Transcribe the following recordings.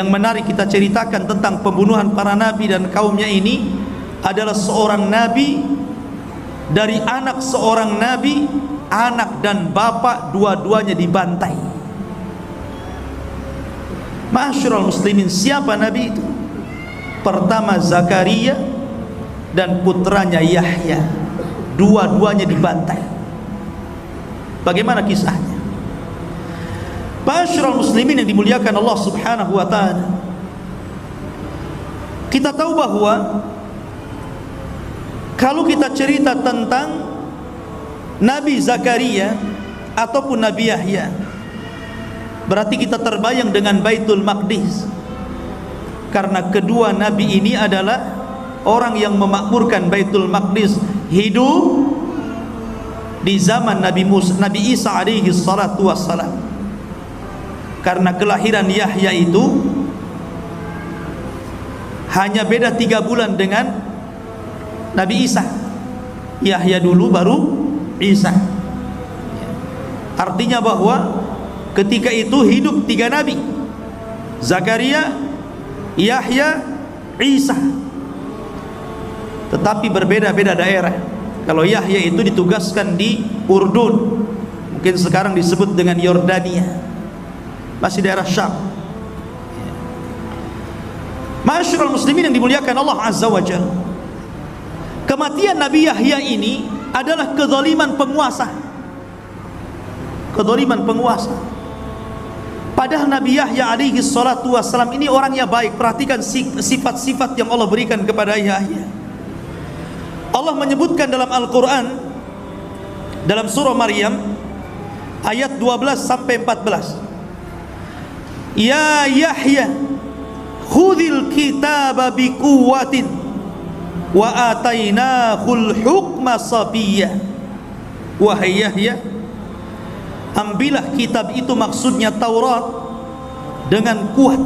yang menarik kita ceritakan tentang pembunuhan para nabi dan kaumnya ini adalah seorang nabi dari anak seorang nabi, anak dan bapak dua-duanya dibantai. Ma'asyiral muslimin, siapa nabi itu? Pertama Zakaria dan putranya Yahya, dua-duanya dibantai. Bagaimana kisahnya? Ma'asyiral muslimin yang dimuliakan Allah Subhanahu wa taala, kita tahu bahwa kalau kita cerita tentang Nabi Zakaria ataupun Nabi Yahya, berarti kita terbayang dengan Baitul Maqdis, karena kedua nabi ini adalah orang yang memakmurkan Baitul Maqdis, hidup di zaman Nabi Isa alaihi salatu wassalam. Karena kelahiran Yahya itu hanya beda 3 bulan dengan Nabi Isa. Yahya dulu baru Isa. Artinya bahwa ketika itu hidup 3 nabi, Zakaria, Yahya, Isa, tetapi berbeda-beda daerah. Kalau Yahya itu ditugaskan di Urdun, mungkin sekarang disebut dengan Yordania, masih daerah Syam. Ma'asyiral muslimin yang dimuliakan Allah Azza wa Jalla, kematian Nabi Yahya ini adalah kezaliman penguasa. Kezaliman penguasa. Padahal Nabi Yahya alaihi salatu wassalam ini orangnya baik. Perhatikan sifat-sifat yang Allah berikan kepada Yahya. Allah menyebutkan dalam Al-Quran, dalam surah Maryam ayat 12 sampai 14, Ya Yahya khudhil kitaba biquwwatin wa atainahul hukma sabiyya. Wahai Yahya, ambillah kitab itu, maksudnya Taurat, dengan kuat,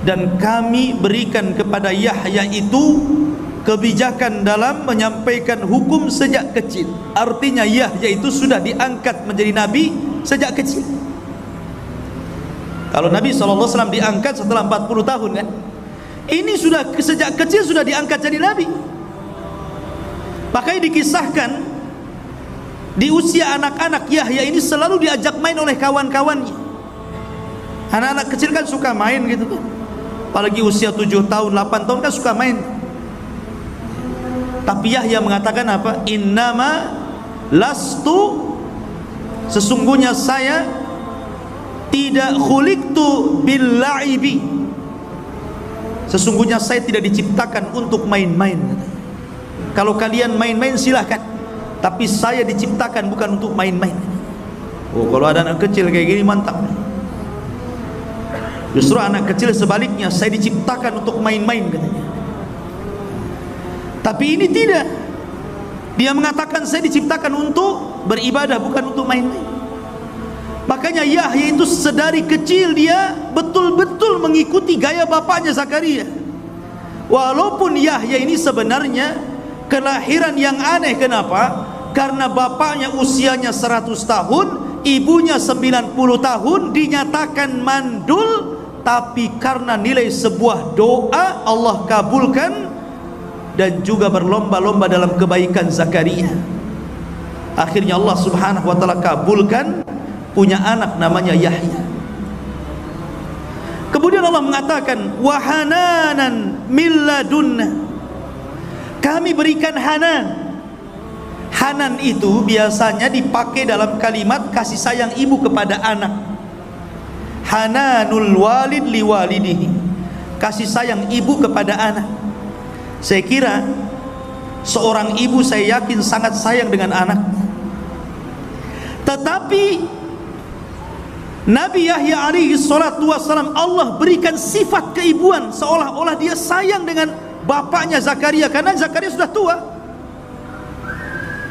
dan kami berikan kepada Yahya itu kebijakan dalam menyampaikan hukum sejak kecil. Artinya Yahya itu sudah diangkat menjadi nabi sejak kecil. Kalau Nabi SAW diangkat setelah 40 tahun kan, ini sudah sejak kecil sudah diangkat jadi nabi. Makanya dikisahkan di usia anak-anak Yahya ini selalu diajak main oleh kawan-kawannya. Anak-anak kecil kan suka main gitu kan, apalagi usia 7 tahun 8 tahun kan suka main. Tapi Yahya mengatakan apa? Innama lastu, sesungguhnya saya tidak khuliqtu bil la'ibi, sesungguhnya saya tidak diciptakan untuk main-main. Kalau kalian main-main silahkan, tapi saya diciptakan bukan untuk main-main. Oh, kalau ada anak kecil kayak gini mantap. Justru anak kecil sebaliknya, saya diciptakan untuk main-main katanya. Tapi ini tidak. Dia mengatakan saya diciptakan untuk beribadah, bukan untuk main-main. Makanya Yahya itu sedari kecil dia betul-betul mengikuti gaya bapaknya Zakaria. Walaupun Yahya ini sebenarnya kelahiran yang aneh. Kenapa? Karena bapaknya usianya 100 tahun, ibunya 90 tahun, dinyatakan mandul. Tapi karena nilai sebuah doa, Allah kabulkan, dan juga berlomba-lomba dalam kebaikan Zakaria. Akhirnya Allah Subhanahu wa taala kabulkan, punya anak namanya Yahya. Kemudian Allah mengatakan wahananan min ladunna, kami berikan hanan. Hanan itu biasanya dipakai dalam kalimat kasih sayang ibu kepada anak. Hananul walid liwalidihi, kasih sayang ibu kepada anak. Saya kira seorang ibu, saya yakin sangat sayang dengan anaknya. Tetapi Nabi Yahya alaihi salatu wassalam Allah berikan sifat keibuan, seolah-olah dia sayang dengan bapaknya Zakaria, karena Zakaria sudah tua.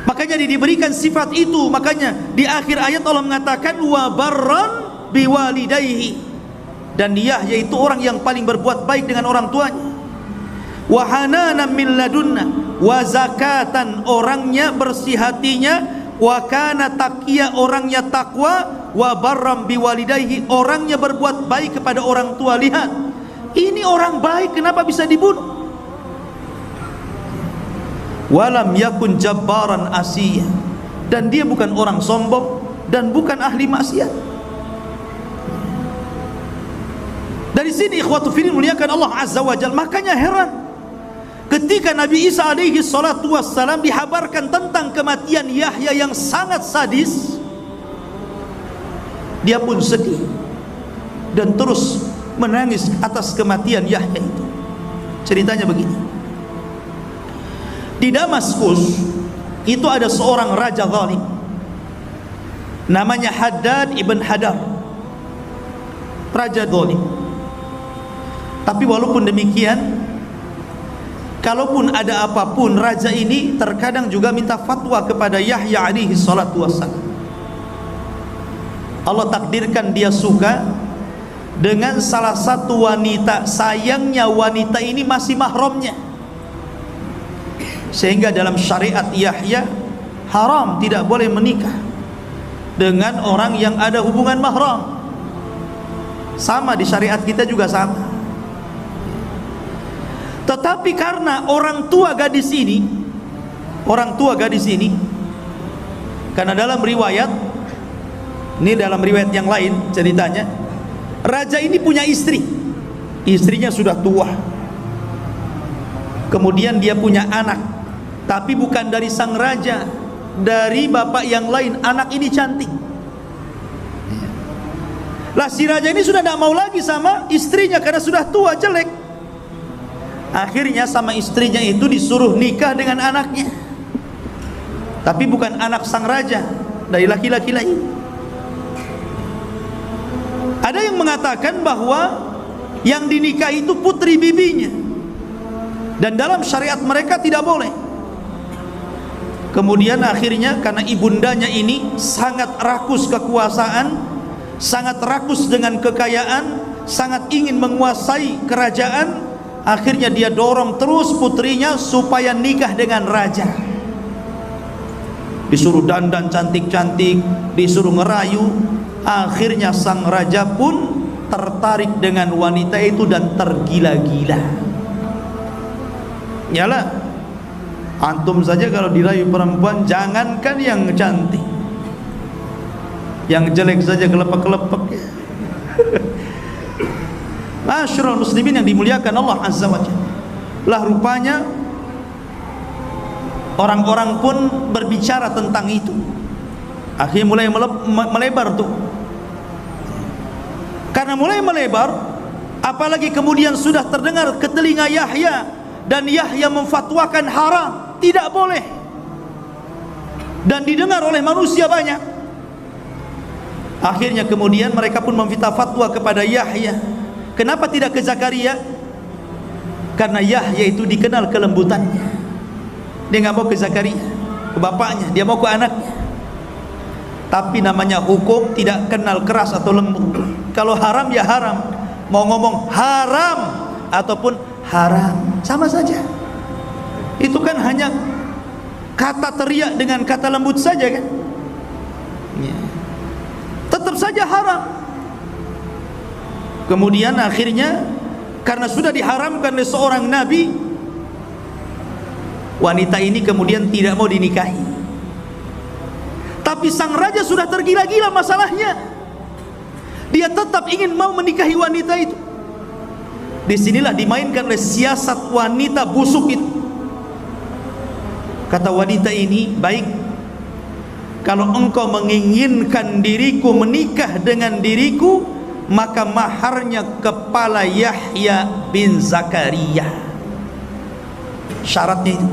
Makanya dia diberikan sifat itu. Makanya di akhir ayat Allah mengatakan wa barran biwalidayhi, dan Yahya itu orang yang paling berbuat baik dengan orang tuanya. Wa hananan min ladunna, wa zakatan, orangnya bersih hatinya, wa kana taqiyya, orangnya takwa, wa barram biwalidayhi, orangnya berbuat baik kepada orang tua. Lihat, ini orang baik, kenapa bisa dibunuh? Walam yakun jabbaran asiyah, dan dia bukan orang sombong dan bukan ahli maksiat. Dari sini ikhwatu fillah muliakan Allah azza wa jalla. Makanya heran ketika Nabi Isa alaihi salatu wassalam dihabarkan tentang kematian Yahya yang sangat sadis, dia pun sedih dan terus menangis atas kematian Yahya itu. Ceritanya begini. Di Damaskus itu ada seorang raja zalim namanya Haddad ibn Hadar, raja zalim. Tapi walaupun demikian, kalaupun ada apapun, raja ini terkadang juga minta fatwa kepada Yahya alaihi salatu wassalam. Allah takdirkan dia suka dengan salah satu wanita. Sayangnya wanita ini masih mahramnya, sehingga dalam syariat Yahya haram, tidak boleh menikah dengan orang yang ada hubungan mahram. Sama di syariat kita juga sama. Tetapi karena orang tua gadis ini, karena dalam riwayat ini, dalam riwayat yang lain ceritanya, raja ini punya istri, istrinya sudah tua, kemudian dia punya anak, tapi bukan dari sang raja, dari bapak yang lain. Anak ini cantik. Lah si raja ini sudah tidak mau lagi sama istrinya karena sudah tua, jelek. Akhirnya sama istrinya itu disuruh nikah dengan anaknya, tapi bukan anak sang raja, dari laki-laki lain. Ada yang mengatakan bahwa yang dinikahi itu putri bibinya, dan dalam syariat mereka tidak boleh. Kemudian akhirnya karena ibundanya ini sangat rakus kekuasaan, sangat rakus dengan kekayaan, sangat ingin menguasai kerajaan, akhirnya dia dorong terus putrinya supaya nikah dengan raja. Disuruh dandan cantik-cantik, disuruh ngerayu. Akhirnya sang raja pun tertarik dengan wanita itu dan tergila-gila. Nyala, antum saja kalau dirayu perempuan, jangankan yang cantik, yang jelek saja kelepek-kelepek. Masyarul muslimin yang dimuliakan Allah azza wa jalla. Lah rupanya orang-orang pun berbicara tentang itu. Akhirnya mulai melebar tuh. Karena mulai melebar, apalagi kemudian sudah terdengar ke telinga Yahya, dan Yahya memfatwakan haram, tidak boleh, dan didengar oleh manusia banyak. Akhirnya kemudian mereka pun meminta fatwa kepada Yahya. Kenapa tidak ke Zakaria? Karena Yahya itu dikenal kelembutannya. Dia nggak mau ke Zakaria, ke bapaknya, dia mau ke anaknya. Tapi namanya hukum tidak kenal keras atau lembut. Kalau haram ya haram, mau ngomong haram ataupun haram sama saja. Itu kan hanya kata teriak dengan kata lembut saja kan, ya. Tetap saja haram. Kemudian akhirnya karena sudah diharamkan oleh seorang nabi, wanita ini kemudian tidak mau dinikahi. Tapi sang raja sudah tergila-gila masalahnya, dia tetap ingin mau menikahi wanita itu. Disinilah dimainkan oleh siasat wanita busuk itu. Kata wanita ini, baik, kalau engkau menginginkan diriku menikah dengan diriku, maka maharnya kepala Yahya bin Zakaria. Syaratnya itu.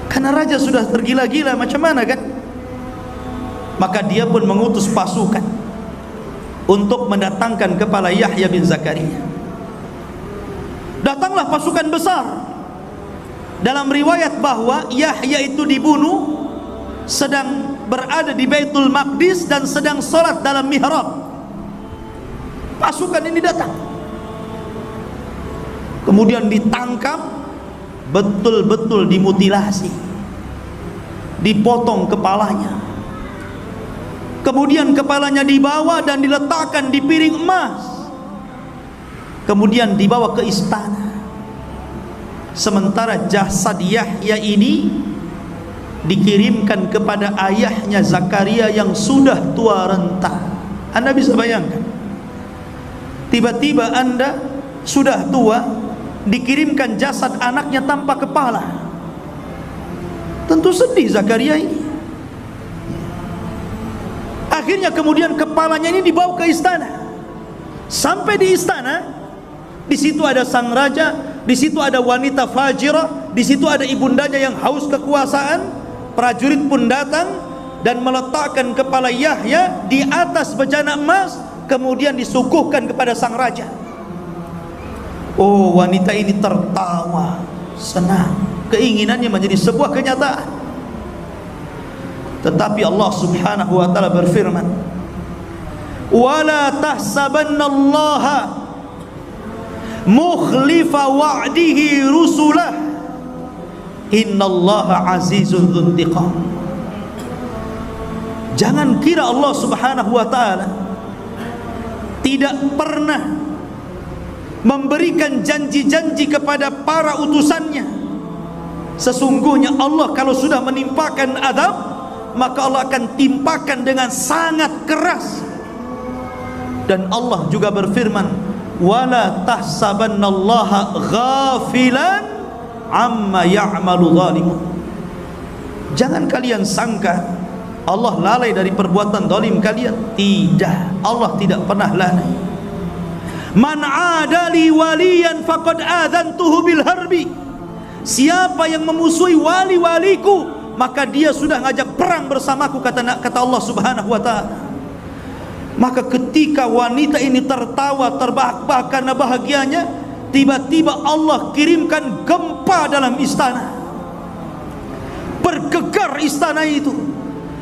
Karena raja sudah tergila-gila, macam mana kan? Maka dia pun mengutus pasukan untuk mendatangkan kepala Yahya bin Zakaria. Datanglah pasukan besar. Dalam riwayat bahwa Yahya itu dibunuh sedang berada di Baitul Maqdis dan sedang sholat dalam mihrab. Pasukan ini datang, kemudian ditangkap, betul-betul dimutilasi, dipotong kepalanya, Kemudian kepalanya dibawa dan diletakkan di piring emas, kemudian dibawa ke istana. Sementara jasad Yahya ini dikirimkan kepada ayahnya Zakaria yang sudah tua renta. Anda bisa bayangkan, tiba-tiba Anda sudah tua, dikirimkan jasad anaknya tanpa kepala. Tentu sedih Zakaria ini. Akhirnya kemudian kepalanya ini dibawa ke istana. Sampai di istana, di situ ada sang raja, di situ ada wanita fajirah, di situ ada ibundanya yang haus kekuasaan. Prajurit pun datang dan meletakkan kepala Yahya di atas bejana emas, kemudian disuguhkan kepada sang raja. Oh, wanita ini tertawa, senang, keinginannya menjadi sebuah kenyataan. Tetapi Allah Subhanahu wa taala berfirman, "Wala tahsabannallaha mukhlifa wa'dihi rusulah, innallaha azizun dzuntiqam." Jangan kira Allah Subhanahu wa taala tidak pernah memberikan janji-janji kepada para utusannya. Sesungguhnya Allah kalau sudah menimpakan azab, maka Allah akan timpakan dengan sangat keras. Dan Allah juga berfirman, wala tahsabannallaha ghafilan amma ya'malu zalimun. Jangan kalian sangka Allah lalai dari perbuatan zalim kalian. Tidak, Allah tidak pernah lalai. Man adali waliyan faqad adzantuhu bil harbi. Siapa yang memusuhi wali-waliku, maka dia sudah ngajak perang bersamaku, kata Allah Subhanahu wa taala. Maka ketika wanita ini tertawa terbahak-bahak karena bahagianya, tiba-tiba Allah kirimkan gempa dalam istana. Bergegar istana itu.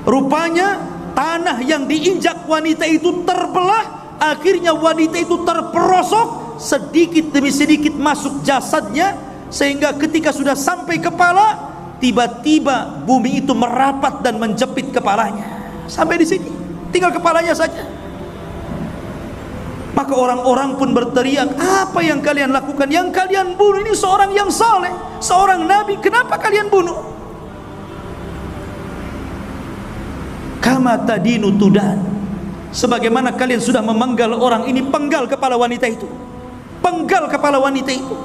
Rupanya tanah yang diinjak wanita itu terbelah. Akhirnya wanita itu terperosok, sedikit demi sedikit masuk jasadnya, sehingga ketika sudah sampai kepala, tiba-tiba bumi itu merapat dan menjepit kepalanya. Sampai di sini, tinggal kepalanya saja. Maka orang-orang pun berteriak, apa yang kalian lakukan? Yang kalian bunuh ini seorang yang saleh, seorang nabi, kenapa kalian bunuh? Kama tadinu tudan. Sebagaimana kalian sudah memenggal orang ini, penggal kepala wanita itu, penggal kepala wanita itu.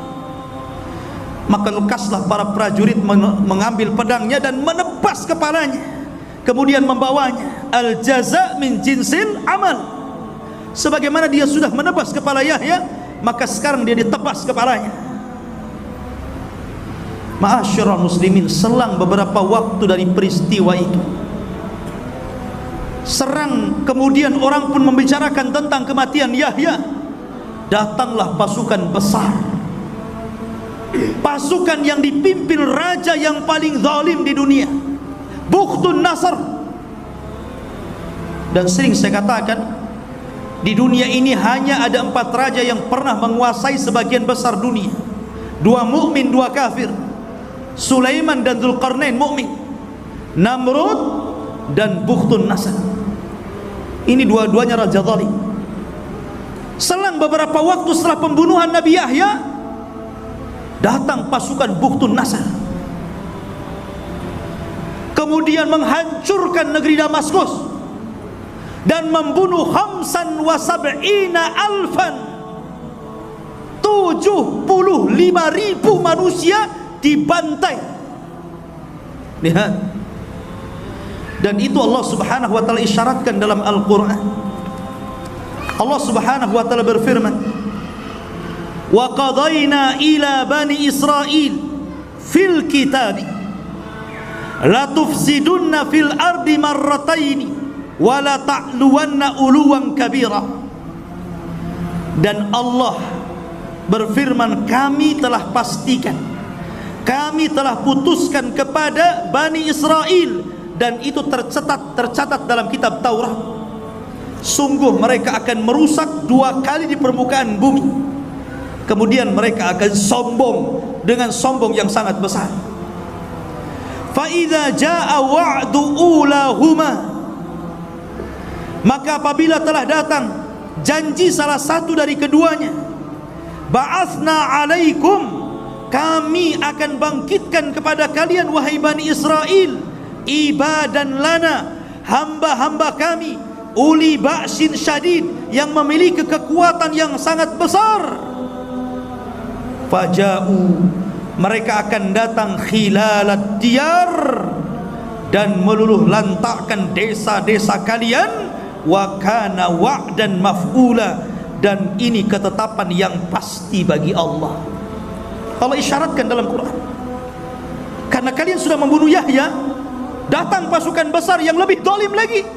Maka lekaslah para prajurit mengambil pedangnya dan menebas kepalanya, kemudian membawanya. Al jaza min jinsil amal. Sebagaimana dia sudah menebas kepala Yahya, maka sekarang dia ditebas kepalanya. Ma'asyiral muslimin, selang beberapa waktu dari peristiwa itu, serang kemudian orang pun membicarakan tentang kematian Yahya. Datanglah pasukan besar, pasukan yang dipimpin raja yang paling zalim di dunia, Bukhtun Nasr. Dan sering saya katakan, di dunia ini hanya ada 4 raja yang pernah menguasai sebagian besar dunia. 2 mukmin, 2 kafir. Sulaiman dan Dzulqarnain mukmin, Namrud dan Bukhtun Nasr. Ini dua-duanya raja zalim. Selang beberapa waktu setelah pembunuhan Nabi Yahya, datang pasukan Bukhtun Nasr, kemudian menghancurkan negeri Damaskus dan membunuh 75.000 manusia dibantai. Lihat. Dan itu Allah Subhanahu wa taala isyaratkan dalam Al-Qur'an. Allah Subhanahu wa taala berfirman, "Wa qadayna ila bani Israil fil kitab la tufsidunna fil ardi marrataini wa la ta'luwanna uluwan kabira." Dan Allah berfirman, kami telah pastikan, kami telah putuskan kepada Bani Israel, dan itu tercatat dalam kitab Taurat, sungguh mereka akan merusak 2 kali di permukaan bumi. Kemudian mereka akan sombong dengan sombong yang sangat besar. Fa idza jaa wa'du ulahuma, Maka apabila telah datang janji salah satu dari keduanya, ba'athna alaikum, kami akan bangkitkan kepada kalian wahai Bani Israel, ibadan lana, hamba-hamba kami, uli ba'sin syadid, yang memiliki kekuatan yang sangat besar. Faja'u, mereka akan datang khilalad diyar, dan meluluh lantakkan desa-desa kalian. Wa kana wa'dan maf'ula, dan ini ketetapan yang pasti bagi Allah. Allah isyaratkan dalam Quran, karena kalian sudah membunuh Yahya, datang pasukan besar yang lebih zalim lagi,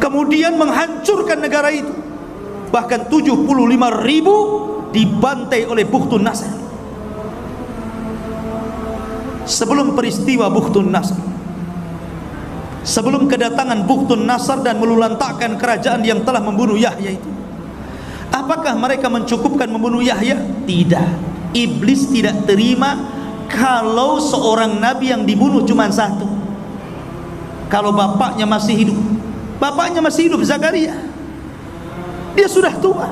kemudian menghancurkan negara itu. Bahkan 75.000 dibantai oleh Bukhtun Nasr. Sebelum peristiwa Bukhtun Nasr, sebelum kedatangan Bukhtun Nasr dan melulantakkan kerajaan yang telah membunuh Yahya itu, apakah mereka mencukupkan membunuh Yahya? Tidak. Iblis tidak terima kalau seorang nabi yang dibunuh cuma satu. Kalau bapaknya masih hidup, bapaknya masih hidup, Zakaria, dia sudah tua.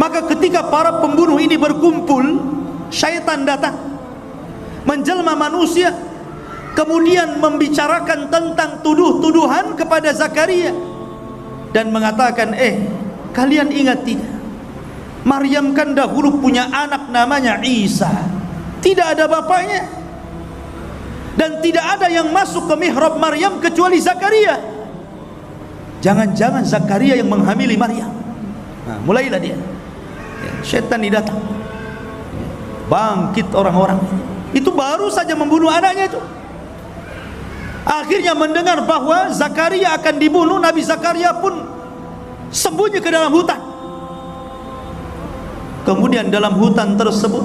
Maka ketika para pembunuh ini berkumpul, syaitan datang menjelma manusia, kemudian membicarakan tentang tuduh-tuduhan kepada Zakaria dan mengatakan, kalian ingat tidak, Maryam kan dahulu punya anak namanya Isa, tidak ada bapaknya, dan tidak ada yang masuk ke mihrab Maryam kecuali Zakaria. Jangan-jangan Zakaria yang menghamili Maryam. Nah, mulailah dia, syaitan datang, bangkit orang-orang itu, baru saja membunuh anaknya itu. Akhirnya mendengar bahwa Zakaria akan dibunuh, Nabi Zakaria pun sembunyi ke dalam hutan. Kemudian dalam hutan tersebut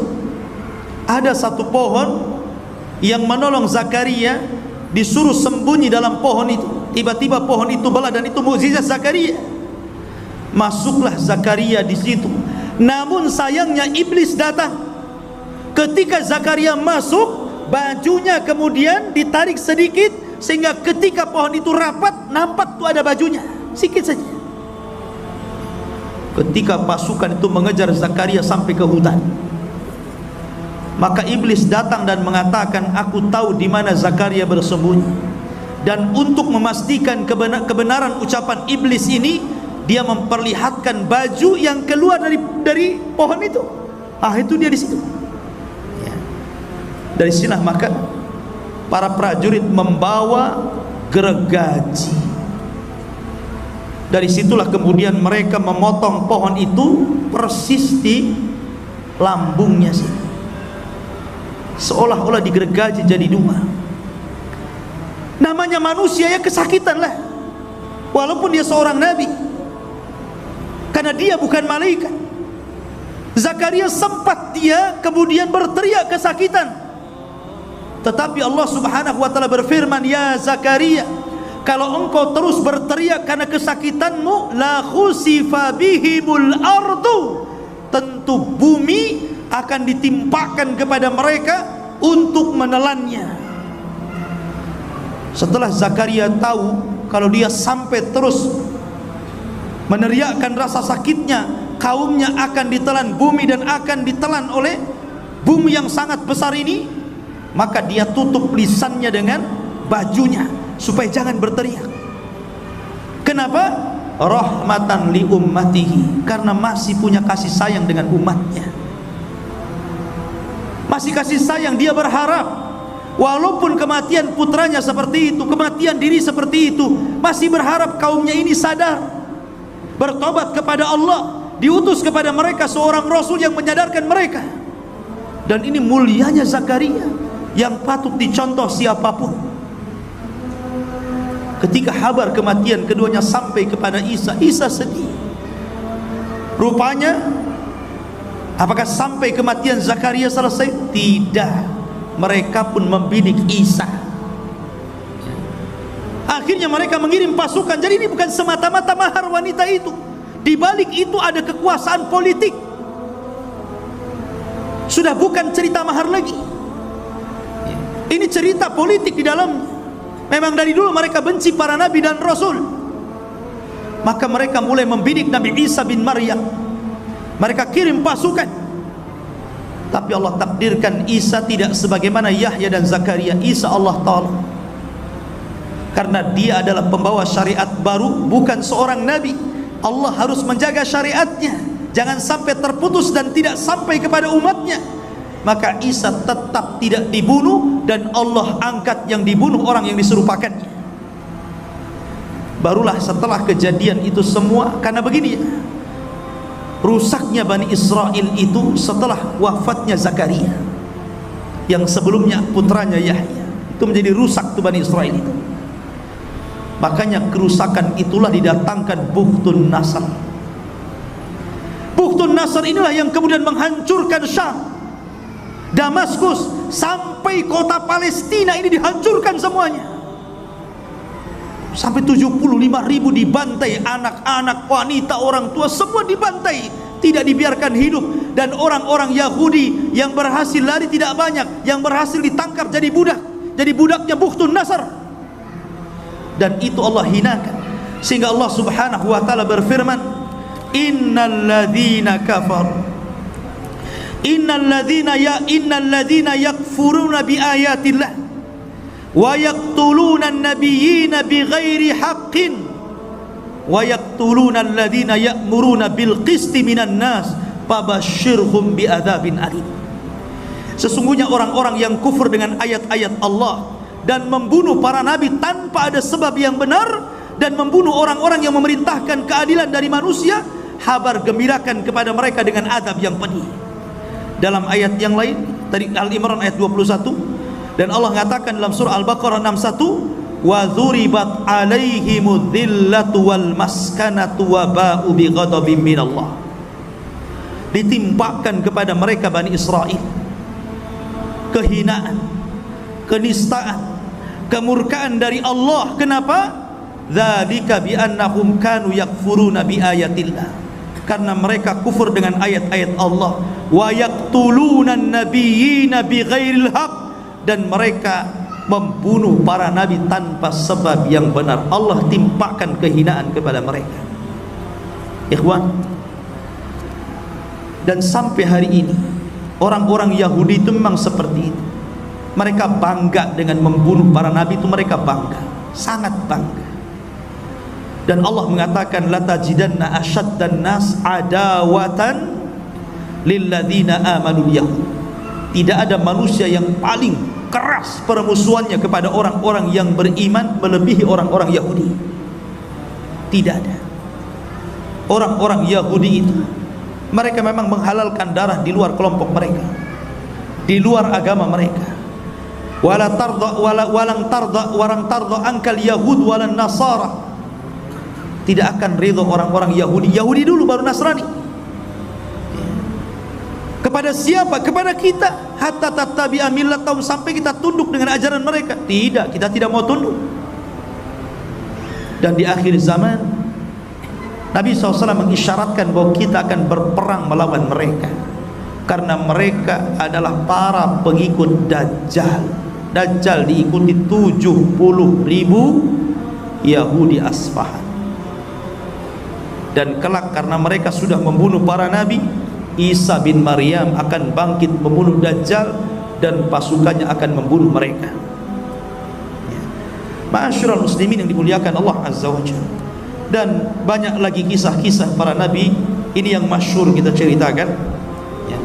ada satu pohon yang menolong Zakaria, disuruh sembunyi dalam pohon itu. Tiba-tiba pohon itu belah, dan itu mukjizat Zakaria. Masuklah Zakaria di situ. Namun sayangnya iblis datang. Ketika Zakaria masuk, bajunya kemudian ditarik sedikit, sehingga ketika pohon itu rapat, nampak tuh ada bajunya sedikit saja. Ketika pasukan itu mengejar Zakaria sampai ke hutan, maka iblis datang dan mengatakan, aku tahu di mana Zakaria bersembunyi. Dan untuk memastikan kebenaran ucapan iblis ini, dia memperlihatkan baju yang keluar dari pohon itu. Itu dia di situ. Dari sinilah maka para prajurit membawa gergaji. Dari situlah kemudian mereka memotong pohon itu persis di lambungnya sih, seolah-olah digergaji jadi dua. Namanya manusia ya kesakitan lah, walaupun dia seorang nabi, karena dia bukan malaikat. Zakaria sempat dia kemudian berteriak kesakitan, tetapi Allah Subhanahu wa ta'ala berfirman, ya Zakaria, kalau engkau terus berteriak karena kesakitanmu, la khusifa bihimul ardu, tentu bumi akan ditimpakan kepada mereka untuk menelannya. Setelah Zakaria tahu kalau dia sampai terus meneriakkan rasa sakitnya, kaumnya akan ditelan bumi dan akan ditelan oleh bumi yang sangat besar ini, maka dia tutup lisannya dengan bajunya supaya jangan berteriak. Kenapa? Rahmatan li ummatihi, karena masih punya kasih sayang dengan umatnya. Masih kasih sayang, dia berharap walaupun kematian putranya seperti itu, kematian diri seperti itu, masih berharap kaumnya ini sadar, bertobat kepada Allah, diutus kepada mereka seorang rasul yang menyadarkan mereka. Dan ini mulianya Zakaria yang patut dicontoh siapapun. Ketika kabar kematian keduanya sampai kepada Isa, Isa sedih. Rupanya, apakah sampai kematian Zakaria selesai? Tidak, mereka pun membidik Isa. Akhirnya mereka mengirim pasukan. Jadi ini bukan semata-mata mahar wanita itu, di balik itu ada kekuasaan politik. Sudah bukan cerita mahar lagi, ini cerita politik di dalamnya. Memang dari dulu mereka benci para nabi dan rasul. Maka mereka mulai membidik Nabi Isa bin Maryam. Mereka kirim pasukan. Tapi Allah takdirkan Isa tidak sebagaimana Yahya dan Zakaria. Isa Allah tolong, karena dia adalah pembawa syariat baru, bukan seorang nabi. Allah harus menjaga syariatnya, jangan sampai terputus dan tidak sampai kepada umatnya. Maka Isa tetap tidak dibunuh, dan Allah angkat yang dibunuh orang yang diserupakannya. Barulah setelah kejadian itu semua, karena begini ya, rusaknya Bani Israel itu setelah wafatnya Zakaria, yang sebelumnya putranya Yahya. Itu menjadi rusak tuh Bani Israel itu. Makanya kerusakan itulah didatangkan Bukhtun Nasr. Bukhtun Nasr inilah yang kemudian menghancurkan Syam, Damaskus, sampai kota Palestina ini dihancurkan semuanya. Sampai 75.000 dibantai, anak-anak, wanita, orang tua, semua dibantai, tidak dibiarkan hidup. Dan orang-orang Yahudi yang berhasil lari tidak banyak, yang berhasil ditangkap jadi budak, jadi budaknya Bukhtun Nasr. Dan itu Allah hinakan, sehingga Allah subhanahu wa ta'ala berfirman, innal ladzina kafaru, innal ladzina yakfuruna bi ayatillah wa yaqtuluna an-nabiyyina bighairi haqqin wa yaqtuluna alladzina ya'muruna bil qisti minan nas fabashshirhum bi adzabin alim. Sesungguhnya orang-orang yang kufur dengan ayat-ayat Allah dan membunuh para nabi tanpa ada sebab yang benar, dan membunuh orang-orang yang memerintahkan keadilan dari manusia, habar gembirakan kepada mereka dengan azab yang pedih. Dalam ayat yang lain, tadi Al-Imran ayat 21, dan Allah mengatakan dalam surah Al-Baqarah 61, wa dzuribat alaihimudz dzillatu wal maskanatu wa ba'u bi ghadabin minallah. Ditimpakan kepada mereka Bani Israel kehinaan, kenistaan, kemurkaan dari Allah. Kenapa? Dzalika bi annahum kanu yakfuruna bi ayatillah, karena mereka kufur dengan ayat-ayat Allah. Wa yaqtuluna an-nabiyyina bighairil haqq, dan mereka membunuh para nabi tanpa sebab yang benar. Allah timpakan kehinaan kepada mereka, ikhwan. Dan sampai hari ini orang-orang Yahudi itu memang seperti itu. Mereka bangga dengan membunuh para nabi itu, mereka bangga, sangat bangga. Dan Allah mengatakan, la tajidanna asyaddan nas adawatan lilladzina amanu yahud. Tidak ada manusia yang paling keras permusuhannya kepada orang-orang yang beriman melebihi orang-orang Yahudi. Tidak ada. Orang-orang Yahudi itu, mereka memang menghalalkan darah di luar kelompok mereka, di luar agama mereka. Walang tarda angkal yahud walan nasara. Tidak akan ridho orang-orang Yahudi. Yahudi dulu baru Nasrani. Kepada siapa? Kepada kita. Hatta tattabi'a millatahum, sampai kita tunduk dengan ajaran mereka. Tidak, kita tidak mau tunduk. Dan di akhir zaman Nabi SAW mengisyaratkan bahwa kita akan berperang melawan mereka, karena mereka adalah para pengikut Dajjal. Dajjal diikuti 70.000 Yahudi Asfahan. Dan kelak karena mereka sudah membunuh para nabi, Isa bin Maryam akan bangkit membunuh Dajjal, dan pasukannya akan membunuh mereka. Ma'asyiral muslimin yang dimuliakan Allah Azza wa Jalla. Dan banyak lagi kisah-kisah para nabi ini yang masyhur kita ceritakan ya.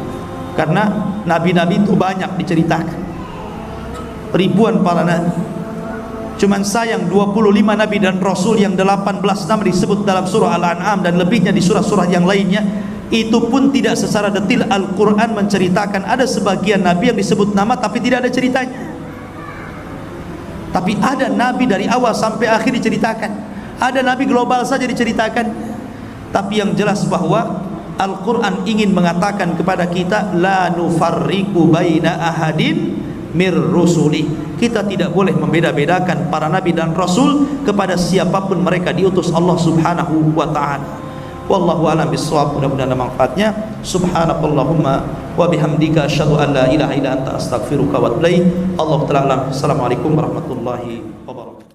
Karena nabi-nabi itu banyak diceritakan, ribuan para nabi. Cuman sayang 25 nabi dan rasul yang 18 nama disebut dalam surah Al-An'am dan lebihnya di surah-surah yang lainnya, itu pun tidak secara detail Al-Quran menceritakan. Ada sebagian nabi yang disebut nama tapi tidak ada ceritanya. Tapi ada nabi dari awal sampai akhir diceritakan. Ada nabi global saja diceritakan. Tapi yang jelas bahwa Al-Quran ingin mengatakan kepada kita, la nufarriqu baina ahadin mir rusuli. Kita tidak boleh membeda-bedakan para nabi dan rasul kepada siapapun mereka diutus Allah Subhanahu wa ta'ala. Wallahu a'lam bissawab. Mudah-mudahan ada manfaatnya. Subhanakallahumma wa bihamdika asyhadu an la ilaha illa anta astaghfiruka wa atubu ilaik. Allahu ta'ala. Assalamualaikum warahmatullahi wabarakatuh.